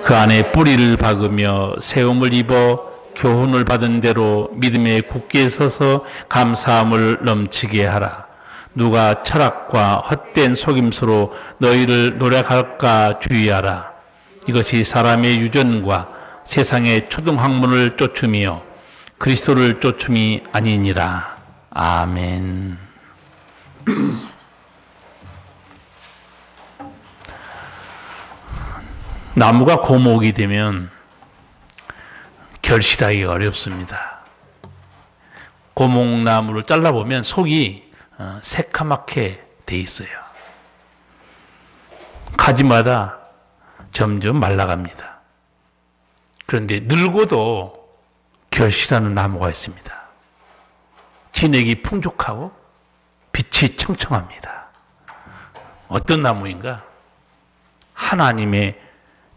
그 안에 뿌리를 박으며 세움을 입어 교훈을 받은 대로 믿음에 굳게 서서 감사함을 넘치게 하라. 누가 철학과 헛된 속임수로 너희를 노력할까 주의하라. 이것이 사람의 유전과 세상의 초등학문을 쫓음이요 그리스도를 쫓음이 아니니라. 아멘. 나무가 고목이 되면 결실하기가 어렵습니다. 고목나무를 잘라보면 속이 새카맣게 돼 있어요. 가지마다 점점 말라갑니다. 그런데 늙어도 결실하는 나무가 있습니다. 진액이 풍족하고 빛이 청청합니다. 어떤 나무인가? 하나님의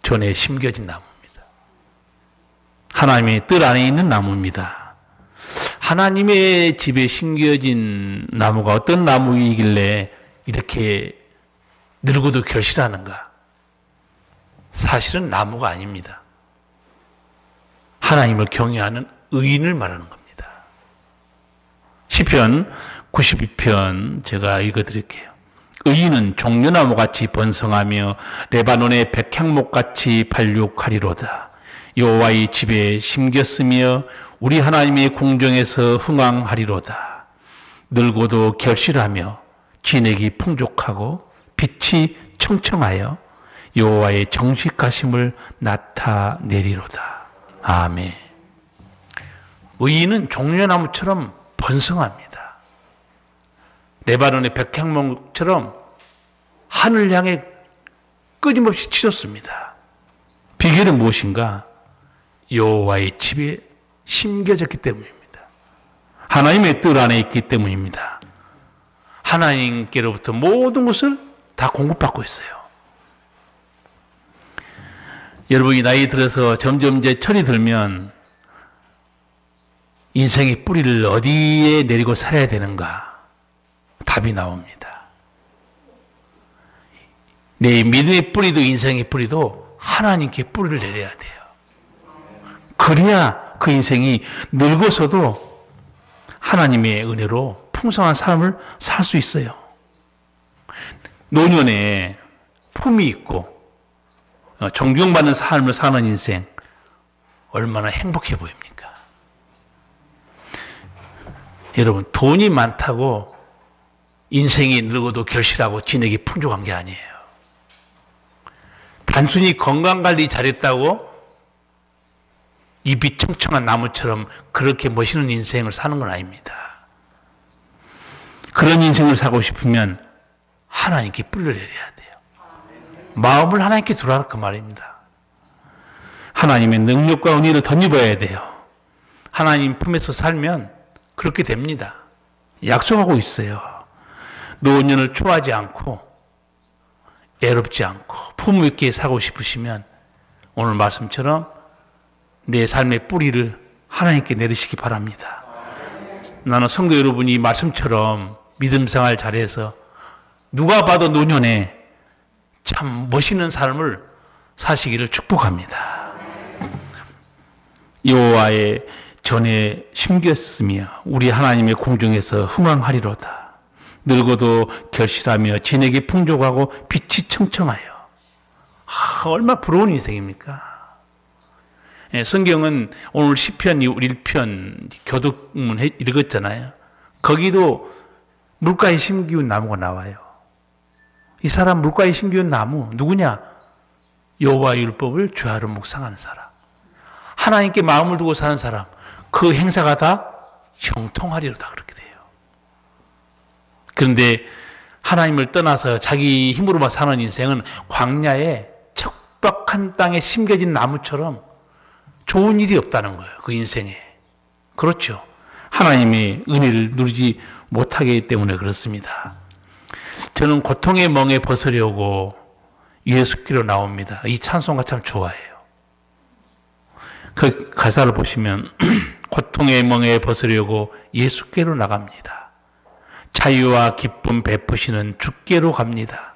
전에 심겨진 나무입니다. 하나님의 뜰 안에 있는 나무입니다. 하나님의 집에 심겨진 나무가 어떤 나무이길래 이렇게 늙어도 결실하는가? 사실은 나무가 아닙니다. 하나님을 경외하는 의인을 말하는 겁니다. 시편 92편 제가 읽어드릴게요. 의인은 종려나무같이 번성하며 레바논의 백향목같이 발육하리로다. 여호와의 집에 심겼으며 우리 하나님의 궁정에서 흥왕하리로다. 늙어도 결실하며 진액이 풍족하고 빛이 청청하여 여호와의 정직하심을 나타내리로다. 아멘. 의인은 종려나무처럼 번성합니다. 레바논의 백향목처럼 하늘 향해 끊임없이 치솟습니다. 비결은 무엇인가? 여호와의 집에 심겨졌기 때문입니다. 하나님의 뜰 안에 있기 때문입니다. 하나님께로부터 모든 것을 다 공급받고 있어요. 여러분이 나이 들어서 점점 이제 철이 들면 인생의 뿌리를 어디에 내리고 살아야 되는가? 답이 나옵니다. 내 믿음의 뿌리도 인생의 뿌리도 하나님께 뿌리를 내려야 돼요. 그래야 그 인생이 늙어서도 하나님의 은혜로 풍성한 삶을 살 수 있어요. 노년에 품이 있고 존경받는 삶을 사는 인생 얼마나 행복해 보입니까? 여러분, 돈이 많다고 인생이 늙어도 결실하고 진액이 풍족한 게 아니에요. 단순히 건강관리 잘했다고 잎이 청청한 나무처럼 그렇게 멋있는 인생을 사는 건 아닙니다. 그런 인생을 살고 싶으면 하나님께 뿌리를 내려야 돼요. 마음을 하나님께 두라 그 말입니다. 하나님의 능력과 은혜를 덧입어야 돼요. 하나님 품에서 살면 그렇게 됩니다. 약속하고 있어요. 노년을 초하지 않고 애롭지 않고 품 있게 살고 싶으시면 오늘 말씀처럼 내 삶의 뿌리를 하나님께 내리시기 바랍니다. 나는 성도 여러분이 이 말씀처럼 믿음 생활 잘해서 누가 봐도 노년에 참 멋있는 삶을 사시기를 축복합니다. 여호와의 전에 심겼으며 우리 하나님의 궁정에서 흥왕하리로다. 늙어도 결실하며 진액이 풍족하고 빛이 청청하여. 얼마나 부러운 인생입니까? 성경은 오늘 시편 1편 교독문 읽었잖아요. 거기도 물가에 심기운 나무가 나와요. 이 사람 물가에 심기운 나무 누구냐? 여호와의 율법을 주야로 묵상하는 사람. 하나님께 마음을 두고 사는 사람. 그 행사가 다 형통하리로다 그렇게 돼요. 그런데 하나님을 떠나서 자기 힘으로만 사는 인생은 광야에 척박한 땅에 심겨진 나무처럼 좋은 일이 없다는 거예요. 그 인생에. 그렇죠. 하나님의 은혜를 누리지 못하기 때문에 그렇습니다. 저는 고통의 멍에 벗으려고 예수께로 나옵니다. 이 찬송가 참 좋아해요. 그 가사를 보시면 고통의 멍에 벗으려고 예수께로 나갑니다. 자유와 기쁨 베푸시는 주께로 갑니다.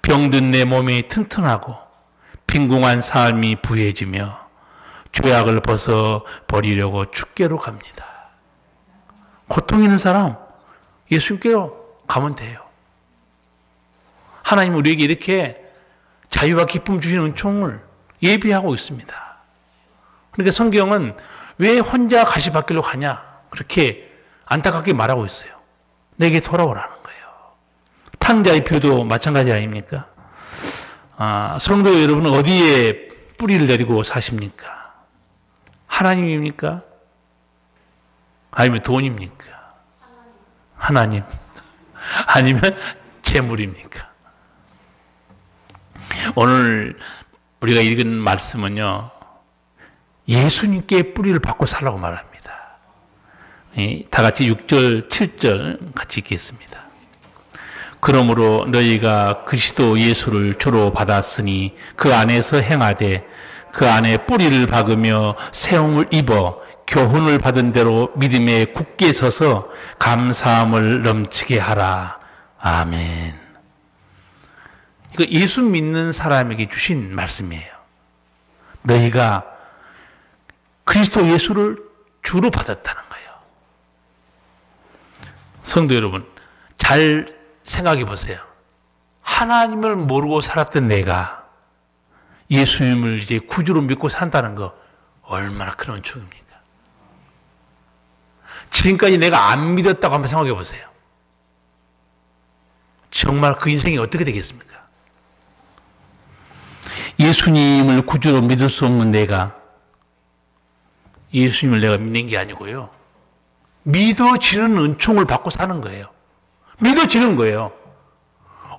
병든 내 몸이 튼튼하고 빈궁한 삶이 부해지며 죄악을 벗어 버리려고 주께로 갑니다. 고통 있는 사람 예수님께로 가면 돼요. 하나님 우리에게 이렇게 자유와 기쁨 주시는 은총을 예비하고 있습니다. 그러니까 성경은 왜 혼자 가시밭길로 가냐 그렇게 안타깝게 말하고 있어요. 내게 돌아오라는 거예요. 탕자의 표도 마찬가지 아닙니까? 성도 여러분은 어디에 뿌리를 내리고 사십니까? 하나님입니까? 아니면 돈입니까? 하나님. 아니면 재물입니까? 오늘 우리가 읽은 말씀은요, 예수님께 뿌리를 받고 살라고 말합니다. 다 같이 6절, 7절 같이 읽겠습니다. 그러므로 너희가 그리스도 예수를 주로 받았으니 그 안에서 행하되 그 안에 뿌리를 박으며 세움을 입어 교훈을 받은 대로 믿음에 굳게 서서 감사함을 넘치게 하라. 아멘. 이거 예수 믿는 사람에게 주신 말씀이에요. 너희가 그리스도 예수를 주로 받았다는 거예요. 성도 여러분, 잘 생각해 보세요. 하나님을 모르고 살았던 내가 예수님을 이제 구주로 믿고 산다는 거 얼마나 큰 은총입니까? 지금까지 내가 안 믿었다고 한번 생각해 보세요. 정말 그 인생이 어떻게 되겠습니까? 예수님을 구주로 믿을 수 없는 내가 예수님을 내가 믿는 게 아니고요. 믿어지는 은총을 받고 사는 거예요. 믿어지는 거예요.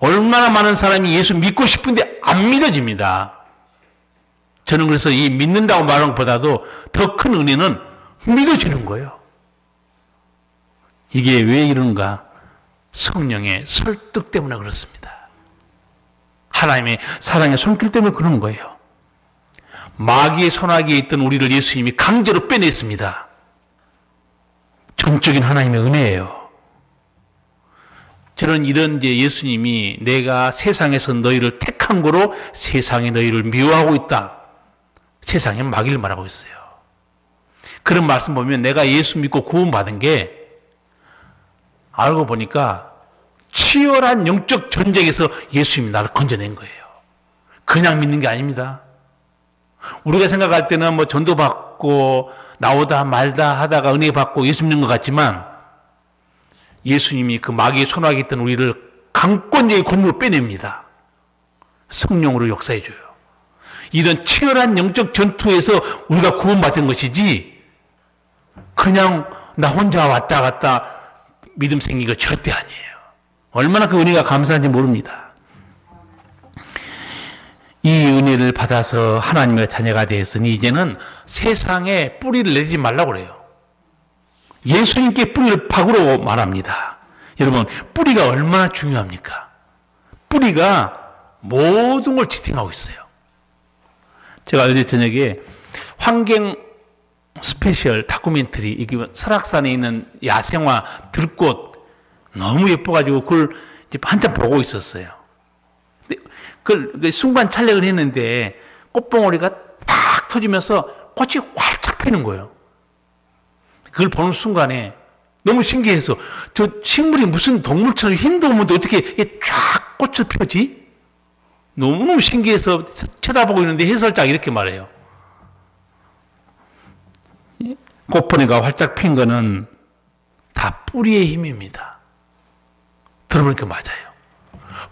얼마나 많은 사람이 예수 믿고 싶은데 안 믿어집니다. 저는 그래서 이 믿는다고 말하는 것보다도 더 큰 은혜는 믿어지는 거예요. 이게 왜 이런가? 성령의 설득 때문에 그렇습니다. 하나님의 사랑의 손길 때문에 그런 거예요. 마귀의 손아귀에 있던 우리를 예수님이 강제로 빼냈습니다. 전적인 하나님의 은혜예요. 저는 이런 이제 예수님이 내가 세상에서 너희를 택한 거로 세상에 너희를 미워하고 있다. 세상에 마귀를 말하고 있어요. 그런 말씀 보면 내가 예수 믿고 구원받은 게 알고 보니까 치열한 영적 전쟁에서 예수님이 나를 건져낸 거예요. 그냥 믿는 게 아닙니다. 우리가 생각할 때는 뭐 전도 받고 나오다 말다 하다가 은혜 받고 예수 믿는 것 같지만 예수님이 그 마귀의 손아귀에 있던 우리를 강권적인 권유로 빼냅니다. 성령으로 역사해줘요. 이런 치열한 영적 전투에서 우리가 구원받은 것이지 그냥 나 혼자 왔다 갔다 믿음 생긴 거 절대 아니에요. 얼마나 그 은혜가 감사한지 모릅니다. 이 은혜를 받아서 하나님의 자녀가 되었으니 이제는 세상에 뿌리를 내리지 말라고 그래요. 예수님께 뿌리를 박으러 말합니다. 여러분, 뿌리가 얼마나 중요합니까? 뿌리가 모든 걸 지탱하고 있어요. 제가 어제 저녁에 환경 스페셜 다큐멘터리, 이게 설악산에 있는 야생화 들꽃 너무 예뻐가지고 그걸 이제 한참 보고 있었어요. 그걸 순간 촬영을 했는데 꽃봉오리가 탁 터지면서 꽃이 활짝 피는 거예요. 그걸 보는 순간에 너무 신기해서 저 식물이 무슨 동물처럼 힘도 없는데 어떻게 쫙 꽃을 펴지? 너무너무 신기해서 쳐다보고 있는데 해설자가 이렇게 말해요. 꽃봉오리가 활짝 핀 거는 다 뿌리의 힘입니다. 들어보니까 맞아요.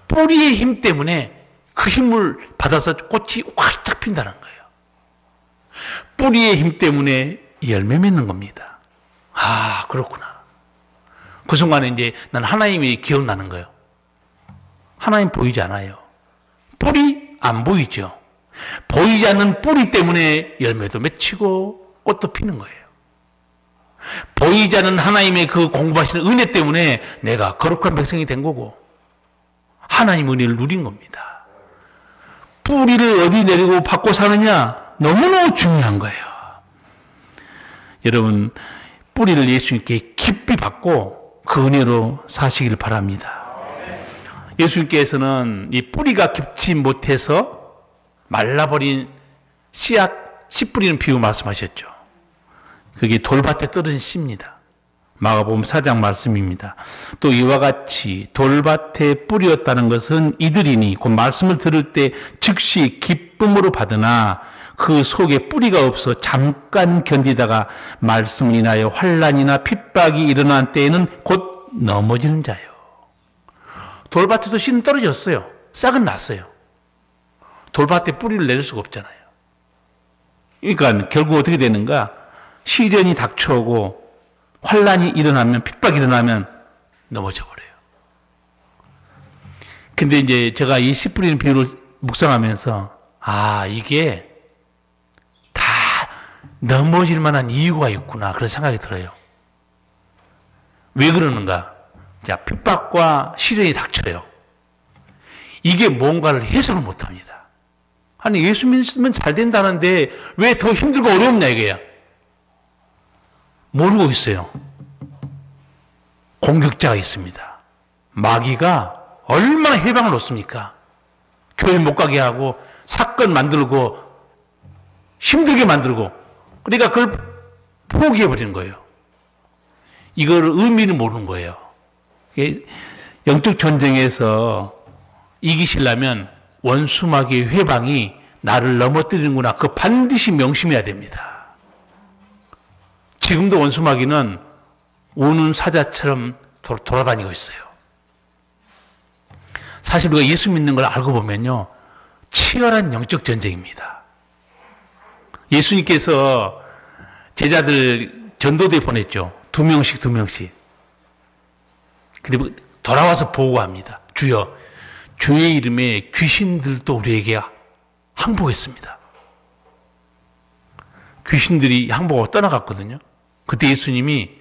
뿌리의 힘 때문에 그 힘을 받아서 꽃이 활짝 핀다는 거예요. 뿌리의 힘 때문에 열매 맺는 겁니다. 아, 그렇구나. 그 순간에 이제 난 하나님이 기억나는 거예요. 하나님 보이지 않아요. 뿌리 안 보이죠. 보이지 않는 뿌리 때문에 열매도 맺히고 꽃도 피는 거예요. 보이지 않는 하나님의 그 공부하시는 은혜 때문에 내가 거룩한 백성이 된 거고 하나님 은혜를 누린 겁니다. 뿌리를 어디 내리고 받고 사느냐 너무너무 중요한 거예요. 여러분, 뿌리를 예수님께 깊이 받고 그 은혜로 사시길 바랍니다. 예수님께서는 이 뿌리가 깊지 못해서 말라버린 씨앗, 씨 뿌리는 비유 말씀하셨죠. 그게 돌밭에 떨어진 씨입니다. 마가복음 4장 말씀입니다. 또 이와 같이 돌밭에 뿌리었다는 것은 이들이니 그 말씀을 들을 때 즉시 기쁨으로 받으나 그 속에 뿌리가 없어 잠깐 견디다가 말씀을 인하여 환난이나 핍박이 일어난 때에는 곧 넘어지는 자요. 돌밭에서 씨는 떨어졌어요. 싹은 났어요. 돌밭에 뿌리를 내릴 수가 없잖아요. 그러니까 결국 어떻게 되는가? 시련이 닥쳐오고 환난이 일어나면, 핍박이 일어나면 넘어져 버려요. 근데 이제 제가 이 씨 뿌리는 비유를 묵상하면서 이게 다 넘어질 만한 이유가 있구나 그런 생각이 들어요. 왜 그러는가? 자, 핍박과 시련이 닥쳐요. 이게 뭔가를 해석을 못합니다. 아니 예수 믿으면 잘 된다는데 왜 더 힘들고 어렵냐 이거야. 모르고 있어요. 공격자가 있습니다. 마귀가 얼마나 해방을 놓습니까? 교회 못 가게 하고 사건 만들고 힘들게 만들고 그러니까 그걸 포기해버리는 거예요. 이걸 의미를 모르는 거예요. 영적 전쟁에서 이기시려면 원수 마귀의 회방이 나를 넘어뜨리는구나. 그거 반드시 명심해야 됩니다. 지금도 원수 마귀는 우는 사자처럼 돌아다니고 있어요. 사실 우리가 예수 믿는 걸 알고 보면요, 치열한 영적 전쟁입니다. 예수님께서 제자들 전도대 보냈죠. 2명씩. 그리고 돌아와서 보고합니다. 주여, 주의 이름에 귀신들도 우리에게 항복했습니다. 귀신들이 항복하고 떠나갔거든요. 그때 예수님이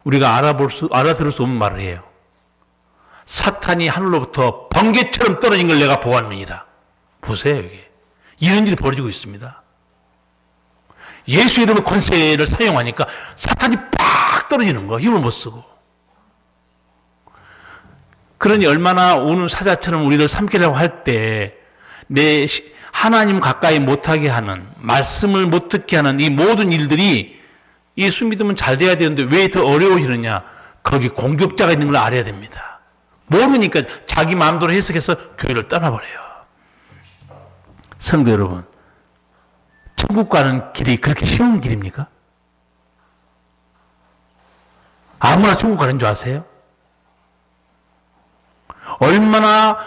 우리가 알아들을 수 없는 말을 해요. 사탄이 하늘로부터 번개처럼 떨어진 걸 내가 보았느니라. 보세요, 이게. 이런 일이 벌어지고 있습니다. 예수 이름의 권세를 사용하니까 사탄이 팍 떨어지는 거, 힘을 못 쓰고. 그러니 얼마나 우는 사자처럼 우리를 삼키려고 할 때 하나님 가까이 못하게 하는, 말씀을 못 듣게 하는 이 모든 일들이 예수 믿으면 잘 돼야 되는데 왜 더 어려워지느냐? 거기 공격자가 있는 걸 알아야 됩니다. 모르니까 자기 마음대로 해석해서 교회를 떠나버려요. 성도 여러분, 천국 가는 길이 그렇게 쉬운 길입니까? 아무나 천국 가는 줄 아세요? 얼마나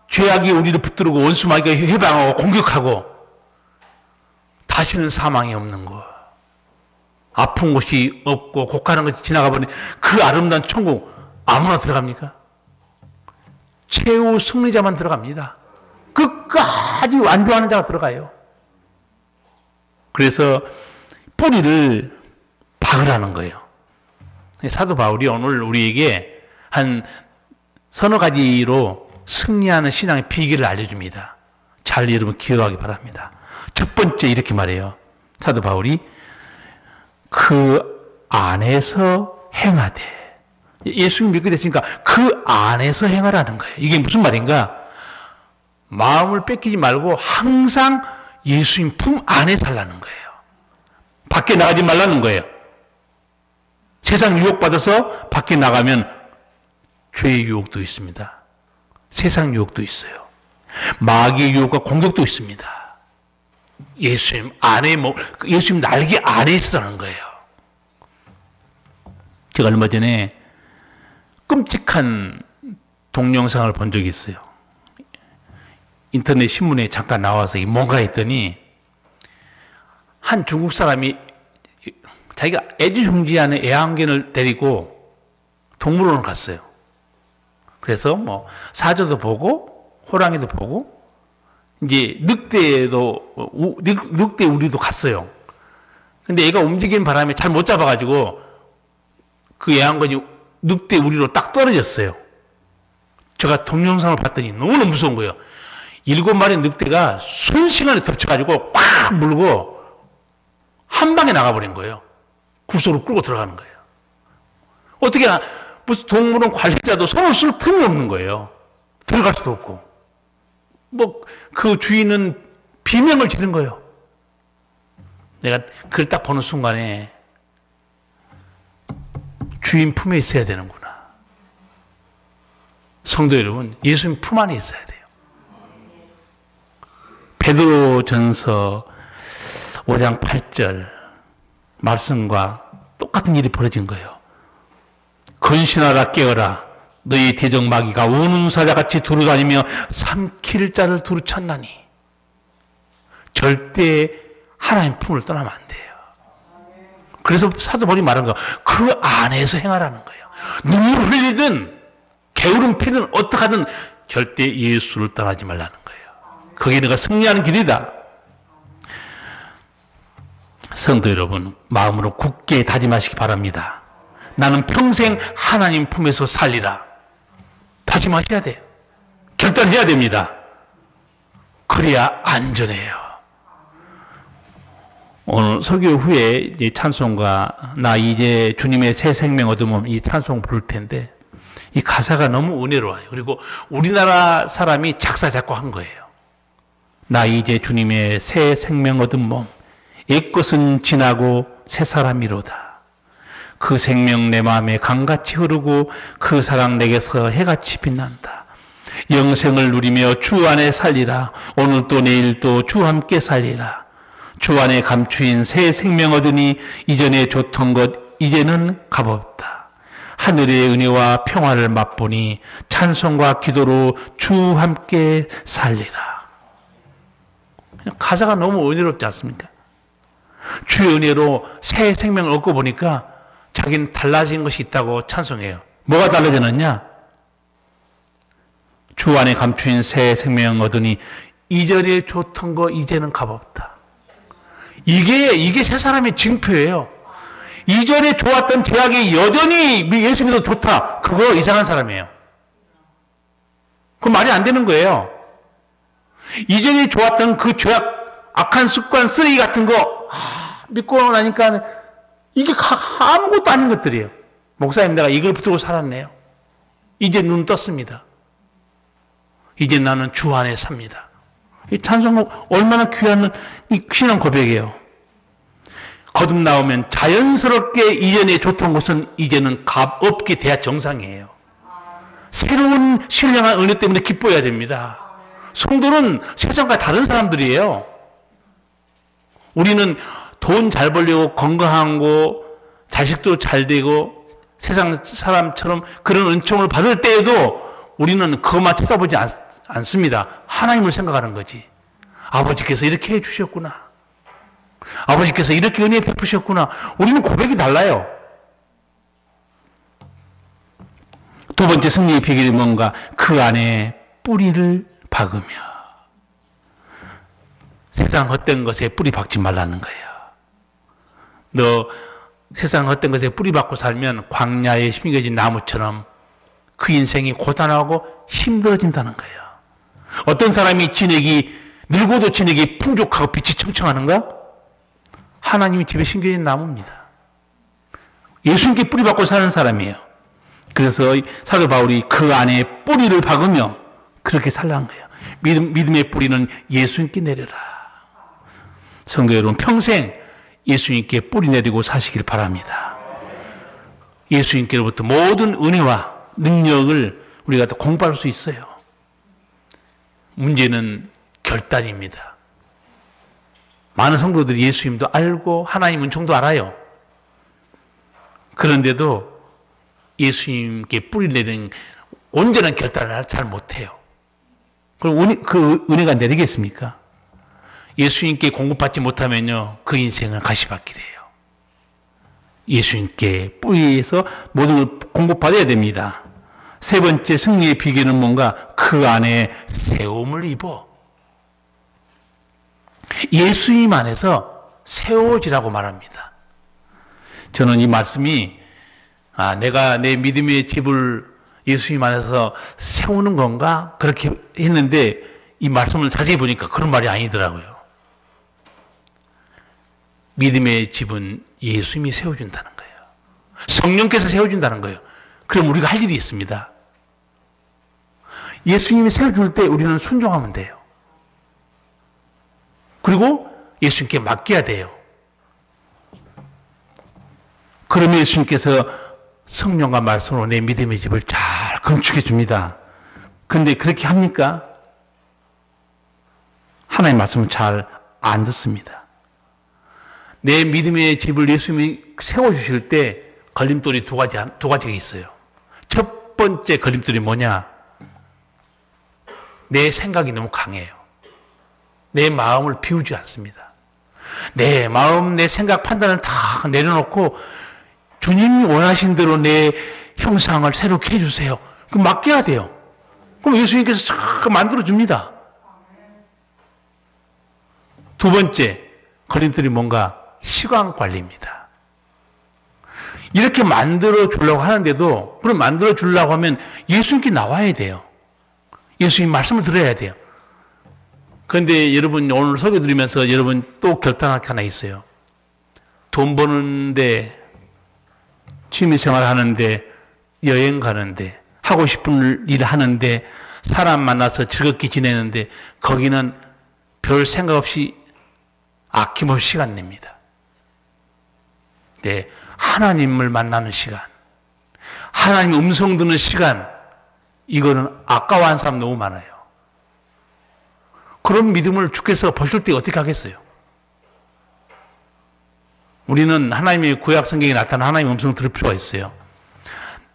죄악이 우리를 붙들고 원수 마귀가 해방하고 공격하고 다시는 사망이 없는 거, 아픈 곳이 없고 곡하는 것이 지나가 버린 그 아름다운 천국 아무나 들어갑니까? 최후 승리자만 들어갑니다. 끝까지 완주하는 자가 들어가요. 그래서 뿌리를 박으라는 거예요. 사도 바울이 오늘 우리에게 한 서너 가지로 승리하는 신앙의 비결을 알려줍니다. 잘 여러분 기억하기 바랍니다. 첫 번째 이렇게 말해요. 사도 바울이 그 안에서 행하되, 예수님 믿게 됐으니까 그 안에서 행하라는 거예요. 이게 무슨 말인가? 마음을 뺏기지 말고 항상 예수님 품 안에 살라는 거예요. 밖에 나가지 말라는 거예요. 세상 유혹받아서 밖에 나가면 죄의 유혹도 있습니다. 세상 유혹도 있어요. 마귀의 유혹과 공격도 있습니다. 예수님 안에 예수님 날개 안에 있으라는 거예요. 제가 얼마 전에 끔찍한 동영상을 본 적이 있어요. 인터넷 신문에 잠깐 나와서 뭔가 했더니 한 중국 사람이 자기가 애지중지하는 애완견을 데리고 동물원을 갔어요. 그래서 뭐 사자도 보고 호랑이도 보고 이제 늑대 우리도 갔어요. 근데 얘가 움직이는 바람에 잘 못 잡아가지고 그 애완견이 늑대 우리로 딱 떨어졌어요. 제가 동영상을 봤더니 너무나 무서운 거예요. 7마리 늑대가 순식간에 덮쳐가지고 꽉 물고 한 방에 나가버린 거예요. 구석으로 끌고 들어가는 거예요. 어떻게 무슨 동물원 관리자도 손을 쓸 틈이 없는 거예요. 들어갈 수도 없고. 그 주인은 비명을 지른 거예요. 내가 그걸 딱 보는 순간에 주인 품에 있어야 되는구나. 성도 여러분, 예수님 품 안에 있어야 돼요. 베드로전서 5장 8절 말씀과 똑같은 일이 벌어진 거예요. 근신하라 깨어라. 너희 대적마귀가 우는 사자같이 두루다니며 삼킬 자를 두루쳤나니. 절대 하나님 품을 떠나면 안 돼요. 그래서 사도 바울이 말한 거, 그 안에서 행하라는 거예요. 눈물 흘리든 게으름 피든 어떡하든 절대 예수를 떠나지 말라는 거예요. 그게 내가 승리하는 길이다. 성도 여러분, 마음으로 굳게 다짐하시기 바랍니다. 나는 평생 하나님 품에서 살리라. 다짐하셔야 돼요. 결단해야 됩니다. 그래야 안전해요. 오늘 설교 후에 이 찬송가 나 이제 주님의 새 생명 얻으면 이 찬송 부를 텐데 이 가사가 너무 은혜로워요. 그리고 우리나라 사람이 작사 작곡한 거예요. 나 이제 주님의 새 생명 얻은 몸 옛것은 지나고 새 사람이로다. 그 생명 내 마음에 강같이 흐르고 그 사랑 내게서 해같이 빛난다. 영생을 누리며 주 안에 살리라. 오늘 또 내일 또 주 함께 살리라. 주 안에 감추인 새 생명 얻으니 이전에 좋던 것 이제는 값없다. 하늘의 은혜와 평화를 맛보니 찬송과 기도로 주 함께 살리라. 가사가 너무 은혜롭지 않습니까? 주의 은혜로 새 생명을 얻고 보니까 자기는 달라진 것이 있다고 찬송해요. 뭐가 달라졌느냐? 주 안에 감추인 새 생명 얻으니 이전에 좋던 거 이제는 값없다. 이게 새 사람의 징표예요. 이전에 좋았던 죄악이 여전히 예수 믿어도 좋다. 그거 이상한 사람이에요. 그건 말이 안 되는 거예요. 이전에 좋았던 그 죄악, 악한 습관, 쓰레기 같은 거 믿고 나니까 이게 아무것도 아닌 것들이에요. 목사님, 내가 이걸 붙들고 살았네요. 이제 눈 떴습니다. 이제 나는 주 안에 삽니다. 이 찬송은 얼마나 귀한 이 신앙 고백이에요. 거듭 나오면 자연스럽게 이전에 좋던 것은 이제는 값없게 돼야 정상이에요. 새로운 신령한 은혜 때문에 기뻐해야 됩니다. 성도는 세상과 다른 사람들이에요. 우리는 돈 잘 벌려고 건강하고 자식도 잘 되고 세상 사람처럼 그런 은총을 받을 때에도 우리는 그것만 쳐다보지 않습니다. 하나님을 생각하는 거지. 아버지께서 이렇게 해주셨구나. 아버지께서 이렇게 은혜 베푸셨구나. 우리는 고백이 달라요. 두 번째 승리의 비결이 뭔가? 그 안에 뿌리를 박으며. 세상 헛된 것에 뿌리 박지 말라는 거예요. 너 세상 헛된 것에 뿌리 박고 살면 광야에 심겨진 나무처럼 그 인생이 고단하고 힘들어진다는 거예요. 어떤 사람이 늙어도 진액이 풍족하고 빛이 청청하는가? 하나님이 집에 심겨진 나무입니다. 예수님께 뿌리 박고 사는 사람이에요. 그래서 사도 바울이 그 안에 뿌리를 박으며 그렇게 살라는 거예요. 믿음의 뿌리는 예수님께 내려라. 성도 여러분, 평생 예수님께 뿌리 내리고 사시길 바랍니다. 예수님께로부터 모든 은혜와 능력을 우리가 또 공부할 수 있어요. 문제는 결단입니다. 많은 성도들이 예수님도 알고 하나님 은총도 알아요. 그런데도 예수님께 뿌리 내리는 온전한 결단을 잘 못해요. 그럼 그 은혜가 내리겠습니까? 예수님께 공급받지 못하면요, 그 인생은 가시밭길이에요. 예수님께 뿌리에서 모든 걸 공급받아야 됩니다. 세 번째 승리의 비결은 뭔가? 그 안에 세움을 입어. 예수님 안에서 세워지라고 말합니다. 저는 이 말씀이 내가 내 믿음의 집을 예수님 안에서 세우는 건가? 그렇게 했는데 이 말씀을 자세히 보니까 그런 말이 아니더라고요. 믿음의 집은 예수님이 세워준다는 거예요. 성령께서 세워준다는 거예요. 그럼 우리가 할 일이 있습니다. 예수님이 세워줄 때 우리는 순종하면 돼요. 그리고 예수님께 맡겨야 돼요. 그러면 예수님께서 성령과 말씀으로 내 믿음의 집을 잘 건축해 줍니다. 그런데 그렇게 합니까? 하나님의 말씀을 잘 안 듣습니다. 내 믿음의 집을 예수님이 세워주실 때 걸림돌이 두 가지가 있어요. 첫 번째 걸림돌이 뭐냐? 내 생각이 너무 강해요. 내 마음을 비우지 않습니다. 내 마음, 내 생각, 판단을 다 내려놓고 주님이 원하신 대로 내 형상을 새롭게 해주세요. 그럼 맡겨야 돼요. 그럼 예수님께서 싹 만들어줍니다. 두 번째 걸림돌이 뭔가 시간 관리입니다. 이렇게 만들어 주려고 하는데도, 그럼 만들어 주려고 하면 예수님께 나와야 돼요. 예수님 말씀을 들어야 돼요. 그런데 여러분 오늘 설교 드리면서 여러분 또 결단할 게 하나 있어요. 돈 버는데, 취미생활 하는데, 여행 가는데, 하고 싶은 일 하는데, 사람 만나서 즐겁게 지내는데 거기는 별 생각 없이 아낌없이 시간 냅니다. 네, 하나님을 만나는 시간, 하나님 음성 듣는 시간, 이거는 아까워하는 사람 너무 많아요. 그런 믿음을 주께서 보실 때 어떻게 하겠어요? 우리는 하나님의 구약 성경에 나타난 하나님의 음성을 들을 필요가 있어요.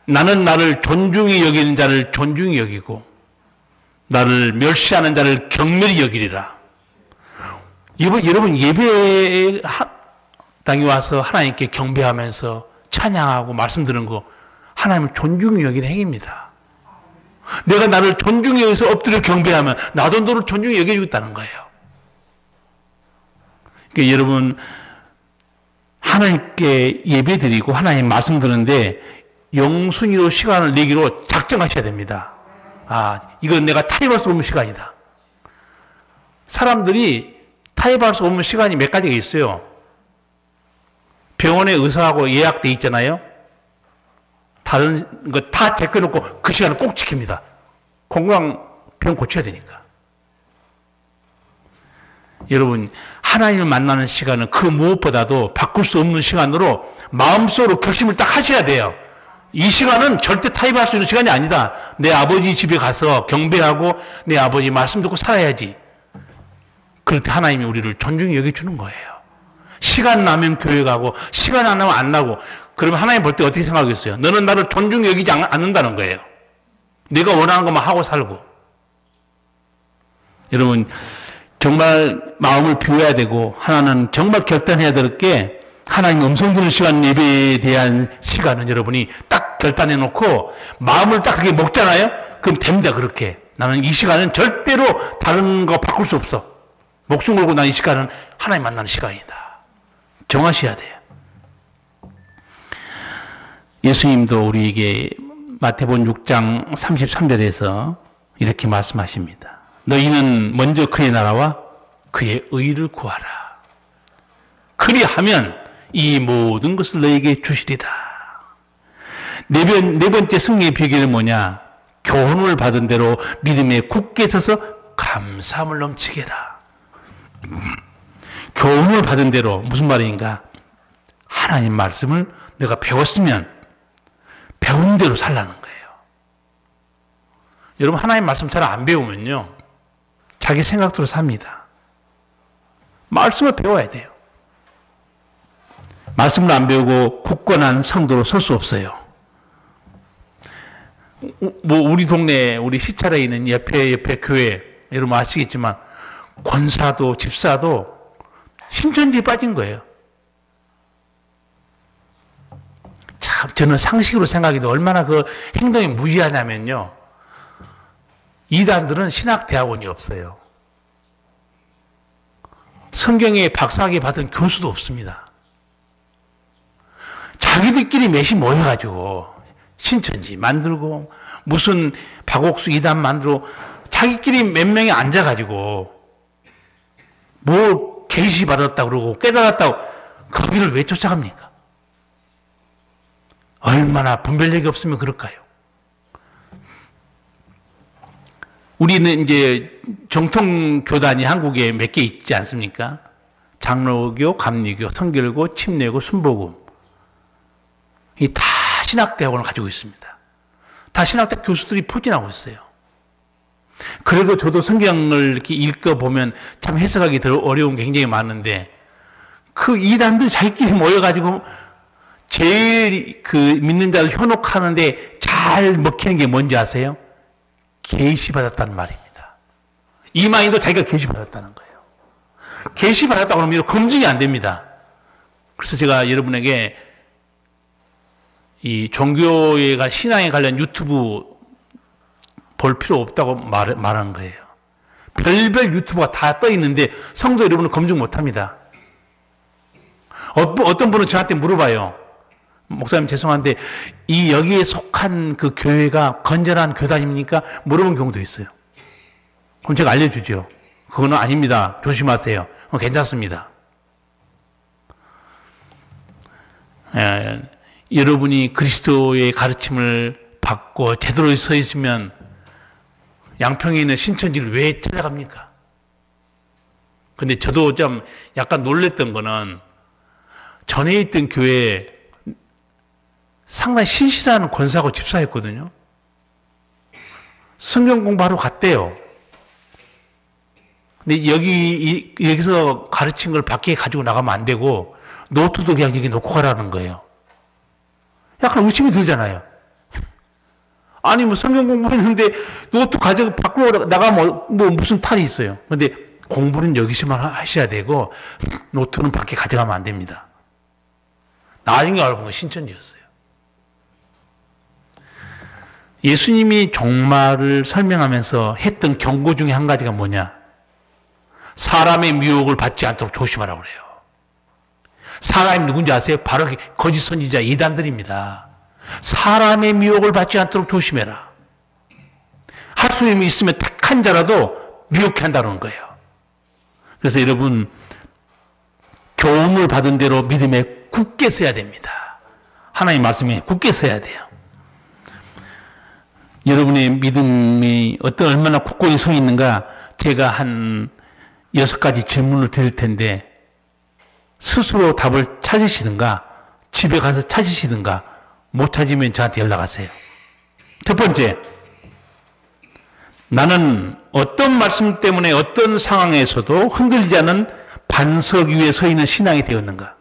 나는 나를 존중히 여기는 자를 존중히 여기고 나를 멸시하는 자를 경멸히 여기리라. 여러분 예배당에 와서 하나님께 경배하면서 찬양하고 말씀 드리는 거 하나님을 존중히 여기는 행위입니다. 내가 나를 존중히 여기서 엎드려 경배하면 나도 너를 존중히 여겨주겠다는 거예요. 그러니까 여러분 하나님께 예배 드리고 하나님 말씀 드리는데 영순위로 시간을 내기로 작정하셔야 됩니다. 아, 이건 내가 타협할 수 없는 시간이다. 사람들이 타협할 수 없는 시간이 몇 가지가 있어요. 병원에 의사하고 예약돼 있잖아요. 다른 거 다 제껴놓고 그 시간을 꼭 지킵니다. 건강 병 고쳐야 되니까. 여러분 하나님을 만나는 시간은 그 무엇보다도 바꿀 수 없는 시간으로 마음속으로 결심을 딱 하셔야 돼요. 이 시간은 절대 타협할 수 있는 시간이 아니다. 내 아버지 집에 가서 경배하고 내 아버지 말씀 듣고 살아야지. 그럴 때 하나님이 우리를 존중히 여겨주는 거예요. 시간 나면 교회 가고 시간 안 나면 안 나고. 그러면 하나님 볼 때 어떻게 생각하겠어요? 너는 나를 존중히 여기지 않는다는 거예요. 내가 원하는 것만 하고 살고. 여러분 정말 마음을 비워야 되고 하나는 정말 결단해야 될 게 하나님 음성 듣는 시간 예배에 대한 시간은 여러분이 딱 결단해 놓고 마음을 딱 그렇게 먹잖아요. 그럼 됩니다. 그렇게 나는 이 시간은 절대로 다른 거 바꿀 수 없어. 목숨 걸고 난 이 시간은 하나님 만나는 시간이다. 정하셔야 돼요. 예수님도 우리에게 마태복음 6장 33절에서 이렇게 말씀하십니다. 너희는 먼저 그의 나라와 그의 의를 구하라. 그리하면 이 모든 것을 너에게 주시리라. 네 번째 승리의 비결은 뭐냐? 교훈을 받은 대로 믿음에 굳게 서서 감사함을 넘치게 해라. 교훈을 받은 대로 무슨 말인가? 하나님 말씀을 내가 배웠으면 배운 대로 살라는 거예요. 여러분 하나님 말씀 잘 안 배우면요 자기 생각대로 삽니다. 말씀을 배워야 돼요. 말씀을 안 배우고 굳건한 성도로 설 수 없어요. 뭐 우리 동네 우리 시찰에 있는 옆에 교회 여러분 아시겠지만 권사도 집사도 신천지에 빠진 거예요. 참 저는 상식으로 생각해도 얼마나 그 행동이 무지하냐면요. 이단들은 신학대학원이 없어요. 성경에 박사학위 받은 교수도 없습니다. 자기들끼리 몇이 모여가지고 신천지 만들고 무슨 박옥수 이단 만들고 자기끼리 몇 명이 앉아가지고 뭐 계시 받았다고 그러고 깨달았다고 거기를 왜 쫓아갑니까? 얼마나 분별력이 없으면 그럴까요? 우리는 이제 정통 교단이 한국에 몇 개 있지 않습니까? 장로교, 감리교, 성결교, 침례교, 순복음. 이 다 신학대학원을 가지고 있습니다. 다 신학대학 교수들이 포진하고 있어요. 그래도 저도 성경을 이렇게 읽어보면 참 해석하기 더 어려운 게 굉장히 많은데, 그 이단들 자기끼리 모여가지고 제일 그 믿는 자를 현혹하는데 잘 먹히는 게 뭔지 아세요? 계시받았다는 말입니다. 이만희도 자기가 계시받았다는 거예요. 계시받았다고 하면 이거 검증이 안 됩니다. 그래서 제가 여러분에게 이 종교에 신앙에 관련 유튜브 볼 필요 없다고 말한 거예요. 별별 유튜브가 다 떠 있는데 성도 여러분은 검증 못 합니다. 어떤 분은 저한테 물어봐요. 목사님 죄송한데 여기에 속한 그 교회가 건전한 교단입니까? 물어본 경우도 있어요. 그럼 제가 알려주죠. 그거는 아닙니다. 조심하세요. 괜찮습니다. 여러분이 그리스도의 가르침을 받고 제대로 서 있으면 양평에 있는 신천지를 왜 찾아갑니까? 근데 저도 좀 약간 놀랬던 거는 전에 있던 교회에 상당히 신실한 권사하고 집사였거든요. 성경 공부하러 갔대요. 근데 여기서 가르친 걸 밖에 가지고 나가면 안 되고 노트도 그냥 여기 놓고 가라는 거예요. 약간 의심이 들잖아요. 아니 뭐 성경 공부했는데 노트 가지고 밖으로 나가면 뭐 무슨 탈이 있어요. 근데 공부는 여기서만 하셔야 되고 노트는 밖에 가져가면 안 됩니다. 나중에 알고 보면 신천지였어요. 예수님이 종말을 설명하면서 했던 경고 중에 한 가지가 뭐냐? 사람의 미혹을 받지 않도록 조심하라고 그래요. 사람이 누군지 아세요? 바로 거짓 선지자 이단들입니다. 사람의 미혹을 받지 않도록 조심해라. 하수님이 있으면 택한 자라도 미혹해 한다는 거예요. 그래서 여러분 교훈을 받은 대로 믿음에 굳게 서야 됩니다. 하나님 말씀에 굳게 서야 돼요. 여러분의 믿음이 얼마나 굳건히 서 있는가 제가 한 6가지 질문을 드릴 텐데 스스로 답을 찾으시든가 집에 가서 찾으시든가 못 찾으면 저한테 연락하세요. 첫 번째, 나는 어떤 말씀 때문에 어떤 상황에서도 흔들리지 않은 반석 위에 서 있는 신앙이 되었는가?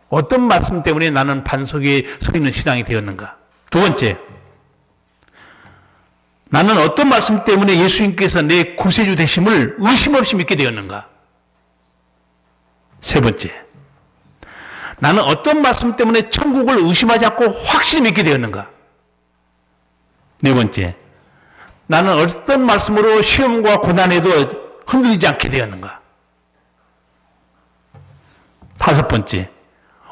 어떤 말씀 때문에 나는 반석 위에 서 있는 신앙이 되었는가? 두 번째, 나는 어떤 말씀 때문에 예수님께서 내 구세주 되심을 의심 없이 믿게 되었는가? 세 번째, 나는 어떤 말씀 때문에 천국을 의심하지 않고 확실히 믿게 되었는가? 네 번째, 나는 어떤 말씀으로 시험과 고난에도 흔들리지 않게 되었는가? 다섯 번째,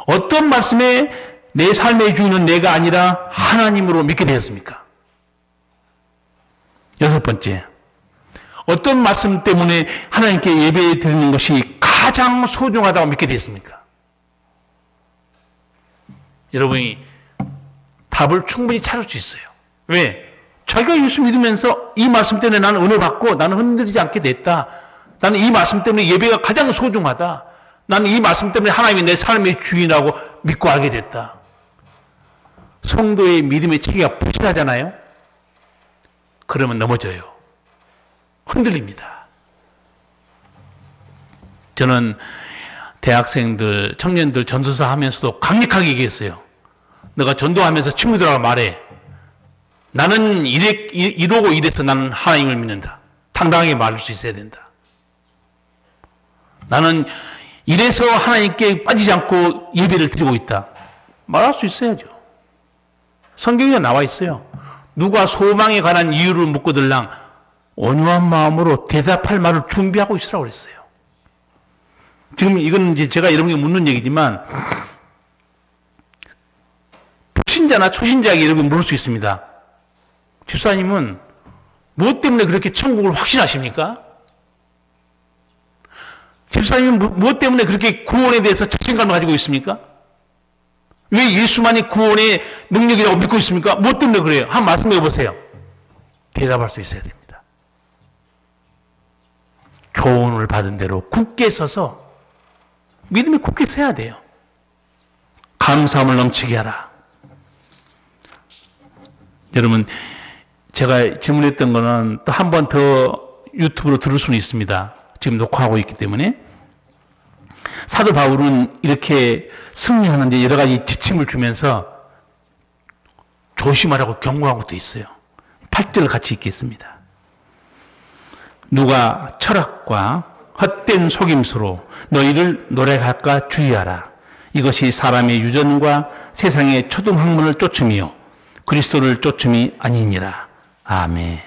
어떤 말씀에 내 삶의 주인은 내가 아니라 하나님으로 믿게 되었습니까? 여섯 번째, 어떤 말씀 때문에 하나님께 예배 드리는 것이 가장 소중하다고 믿게 되었습니까? 여러분이 답을 충분히 찾을 수 있어요. 왜? 자기가 예수 믿으면서 이 말씀 때문에 나는 은혜 받고 나는 흔들리지 않게 됐다. 나는 이 말씀 때문에 예배가 가장 소중하다. 나는 이 말씀 때문에 하나님이 내 삶의 주인이라고 믿고 알게 됐다. 성도의 믿음의 체계가 부실하잖아요. 그러면 넘어져요. 흔들립니다. 저는 대학생들, 청년들 전도사 하면서도 강력하게 얘기했어요. 너가 전도하면서 친구들하고 말해. 나는 이러고 이래서 나는 하나님을 믿는다. 당당하게 말할 수 있어야 된다. 나는 이래서 하나님께 빠지지 않고 예배를 드리고 있다. 말할 수 있어야죠. 성경에 나와 있어요. 누가 소망에 관한 이유를 묻거들랑 온유한 마음으로 대답할 말을 준비하고 있으라고 그랬어요. 지금 이건 이제 제가 여러분에게 묻는 얘기지만 불신자나 초신자에게 여러분 물을 수 있습니다. 집사님은 무엇 때문에 그렇게 천국을 확신하십니까? 집사님은 무엇 때문에 그렇게 구원에 대해서 자신감을 가지고 있습니까? 왜 예수만이 구원의 능력이라고 믿고 있습니까? 무엇 때문에 그래요? 한번 말씀해 보세요. 대답할 수 있어야 됩니다. 교훈을 받은 대로 굳게 서서 믿음이 굳게 서야 돼요. 감사함을 넘치게 하라. 여러분, 제가 질문했던 거는 또 한 번 더 유튜브로 들을 수는 있습니다. 지금 녹화하고 있기 때문에. 사도 바울은 이렇게 승리하는데 여러 가지 지침을 주면서 조심하라고 경고한 것도 있어요. 8절을 같이 읽겠습니다. 누가 철학과 헛된 속임수로 너희를 노래할까 주의하라. 이것이 사람의 유전과 세상의 초등학문을 쫓음이요 그리스도를 쫓음이 아니니라. 아멘.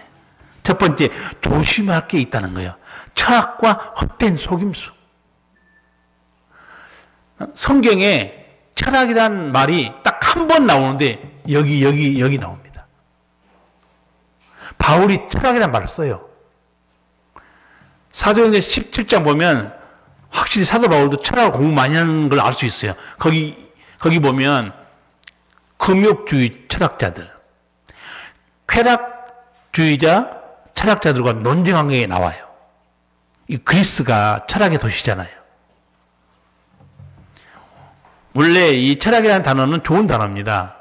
첫 번째, 조심할 게 있다는 거예요. 철학과 헛된 속임수. 성경에 철학이라는 말이 딱 한 번 나오는데 여기 나옵니다. 바울이 철학이라는 말을 써요. 사도행전 17장 보면 확실히 사도 바울도 철학을 공부 많이 하는 걸 알 수 있어요. 거기 보면 금욕주의 철학자들, 쾌락주의자 철학자들과 논쟁한 게 나와요. 이 그리스가 철학의 도시잖아요. 원래 이 철학이라는 단어는 좋은 단어입니다.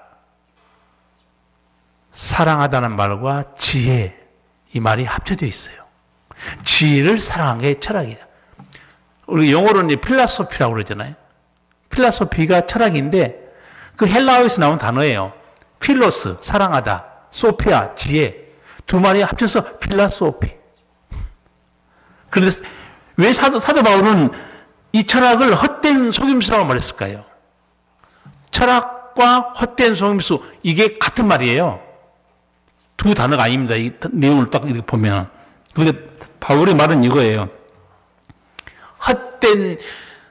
사랑하다는 말과 지혜, 이 말이 합쳐져 있어요. 지혜를 사랑한 게 철학이에요. 우리 영어로는 필라소피라고 그러잖아요. 필라소피가 철학인데 그 헬라어에서 나온 단어예요. 필로스, 사랑하다, 소피아, 지혜. 두 말이 합쳐서 필라소피. 그런데 왜 사도 바울은 이 철학을 헛된 속임수라고 말했을까요? 철학과 헛된 속임수, 이게 같은 말이에요. 두 단어가 아닙니다. 이 내용을 딱 이렇게 보면. 근데 바울의 말은 이거예요. 헛된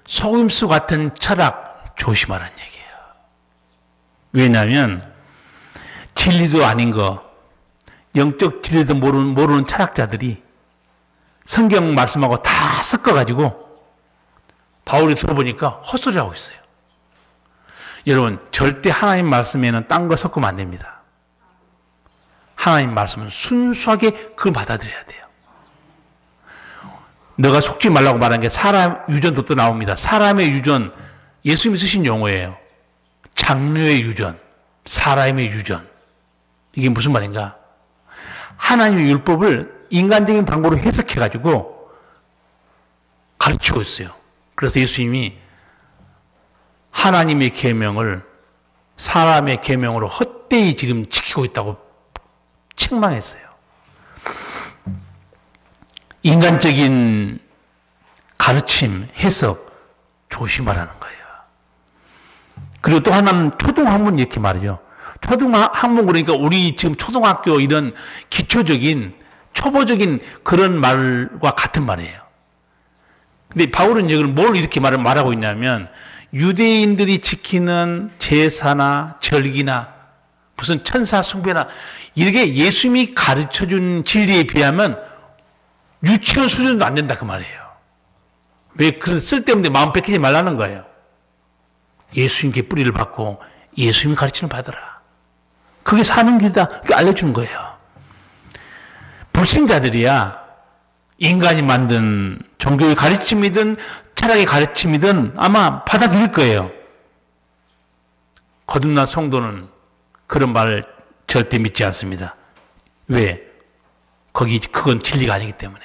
속임수 같은 철학 조심하라는 얘기예요. 왜냐하면 진리도 아닌 거, 영적 진리도 모르는 철학자들이 성경 말씀하고 다 섞어가지고 바울이 들어보니까 헛소리하고 있어요. 여러분, 절대 하나님 말씀에는 딴 거 섞으면 안 됩니다. 하나님 말씀은 순수하게 그걸 받아들여야 돼요. 너가 속지 말라고 말한 게 사람 유전도 또 나옵니다. 사람의 유전, 예수님이 쓰신 용어예요. 장로의 유전, 사람의 유전. 이게 무슨 말인가? 하나님의 율법을 인간적인 방법으로 해석해가지고 가르치고 있어요. 그래서 예수님이 하나님의 계명을 사람의 계명으로 헛되이 지금 지키고 있다고 책망했어요. 인간적인 가르침, 해석 조심하라는 거예요. 그리고 또 하나는 초등학문 이렇게 말이죠. 초등학문 그러니까 우리 지금 초등학교 이런 기초적인 초보적인 그런 말과 같은 말이에요. 근데 바울은 이걸 뭘 이렇게 말하고 있냐면 유대인들이 지키는 제사나 절기나 무슨 천사 숭배나 이렇게 예수님이 가르쳐준 진리에 비하면 유치원 수준도 안 된다 그 말이에요. 왜 그런 쓸데없는 마음 뺏기지 말라는 거예요. 예수님께 뿌리를 받고 예수님이 가르침을 받아라. 그게 사는 길이다. 그게 알려주는 거예요. 불신자들이야 인간이 만든 종교의 가르침이든 철학의 가르침이든 아마 받아들일 거예요. 거듭난 성도는 그런 말을 절대 믿지 않습니다. 왜? 그건 진리가 아니기 때문에.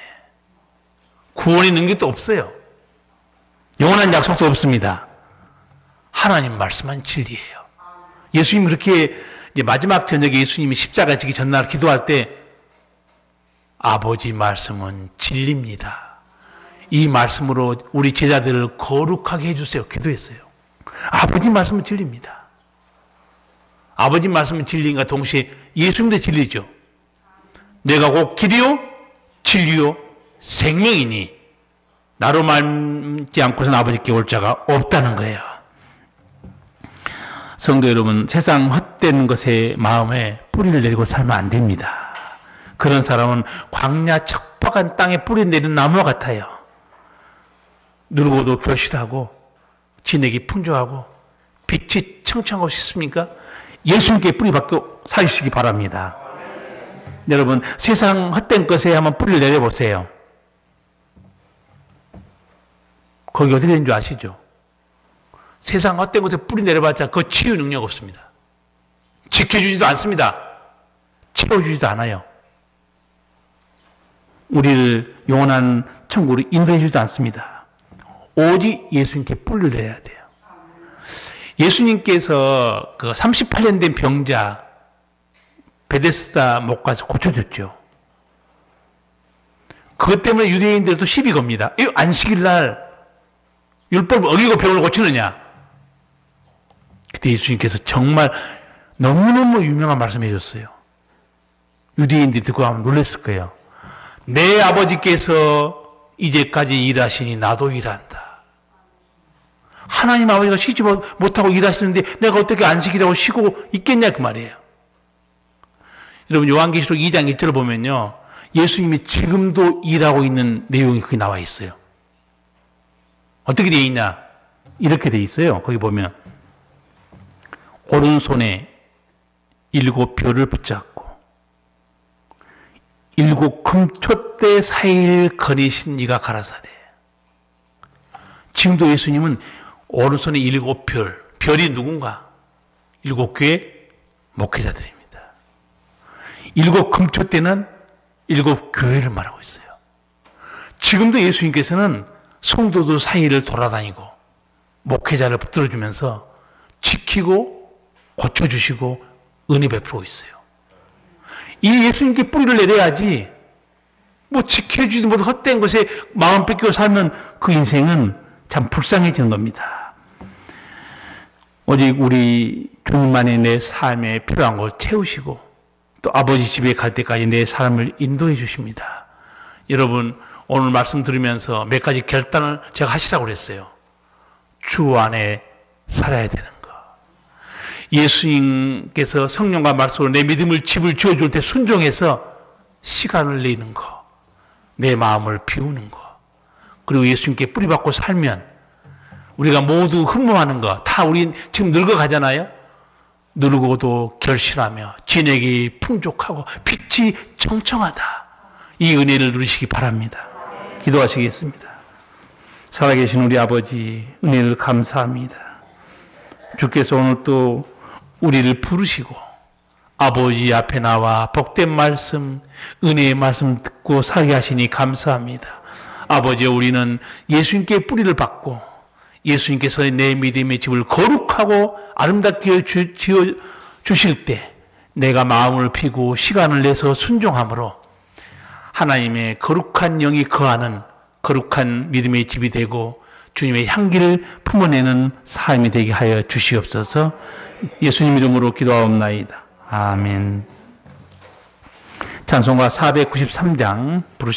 구원의 능력도 없어요. 영원한 약속도 없습니다. 하나님 말씀만 진리예요. 예수님이 그렇게 이제 마지막 저녁에 예수님이 십자가 지기 전날 기도할 때 아버지 말씀은 진리입니다. 이 말씀으로 우리 제자들을 거룩하게 해주세요. 기도했어요. 아버지 말씀은 진리입니다. 아버지 말씀은 진리인가 동시에 예수님도 진리죠. 내가 곧 길이요 진리요 생명이니 나로 말지 않고서는 아버지께 올 자가 없다는 거예요. 성도 여러분, 세상 헛된 것에 마음에 뿌리를 내리고 살면 안 됩니다. 그런 사람은 광야 척박한 땅에 뿌리 내리는 나무와 같아요. 누르고도 교실하고 진액이 풍족하고 빛이 청청하고 싶습니까? 예수님께 뿌리 박고 사시기 바랍니다. 여러분, 세상 헛된 것에 한번 뿌리를 내려보세요. 거기 어떻게 되는 줄 아시죠? 세상 헛된 것에 뿌리 내려봤자 그 치유 능력 없습니다. 지켜주지도 않습니다. 채워주지도 않아요. 우리를 영원한 천국으로 인도해주지도 않습니다. 오직 예수님께 뿌리를 내려야 돼요. 예수님께서 그 38년 된 병자 베데스다 못 가서 고쳐줬죠. 그것 때문에 유대인들도 시비 겁니다. 이 안식일 날 율법을 어기고 병을 고치느냐? 그때 예수님께서 정말 너무너무 유명한 말씀 해줬어요. 유대인들이 듣고 하면 놀랐을 거예요. 내 아버지께서 이제까지 일하시니 나도 일한다. 하나님 아버지가 쉬지 못하고 일하시는데 내가 어떻게 안식이라고 쉬고 있겠냐 그 말이에요. 여러분 요한계시록 2장 1절을 보면요. 예수님이 지금도 일하고 있는 내용이 거기 나와 있어요. 어떻게 되어 있냐? 이렇게 되어 있어요. 거기 보면 오른손에 7 별을 붙잡고 7 금촛대 사이를 거니신 이가 가라사대. 지금도 예수님은 오른손에 7 별, 별이 누군가? 7교회 목회자들입니다. 7 금촛대는 7 교회를 말하고 있어요. 지금도 예수님께서는 성도들 사이를 돌아다니고 목회자를 붙들어주면서 지키고 고쳐주시고 은혜 베풀고 있어요. 이 예수님께 뿌리를 내려야지 뭐 지켜주지도 못한 헛된 것에 마음 뺏기고 살면 그 인생은 참 불쌍해지는 겁니다. 오직 우리 주님만이 내 삶에 필요한 걸 채우시고 또 아버지 집에 갈 때까지 내 삶을 인도해 주십니다. 여러분 오늘 말씀 들으면서 몇 가지 결단을 제가 하시라고 그랬어요. 주 안에 살아야 되는 거. 예수님께서 성령과 말씀으로 내 믿음을 집을 지어줄 때 순종해서 시간을 내는 거. 내 마음을 비우는 거. 그리고 예수님께 뿌리박고 살면 우리가 모두 흠모하는 거. 다 우리 지금 늙어가잖아요. 늙어도 결실하며 진액이 풍족하고 빛이 청청하다. 이 은혜를 누리시기 바랍니다. 기도하시겠습니다. 살아계신 우리 아버지 은혜를 감사합니다. 주께서 오늘 또 우리를 부르시고 아버지 앞에 나와 복된 말씀, 은혜의 말씀 듣고 살게 하시니 감사합니다. 아버지 우리는 예수님께 뿌리를 받고 예수님께서 내 믿음의 집을 거룩하고 아름답게 지어주실 때 내가 마음을 피고 시간을 내서 순종함으로 하나님의 거룩한 영이 거하는 거룩한 믿음의 집이 되고 주님의 향기를 품어내는 삶이 되게 하여 주시옵소서. 예수님 이름으로 기도하옵나이다. 아멘. 찬송가 493장 부르십니다.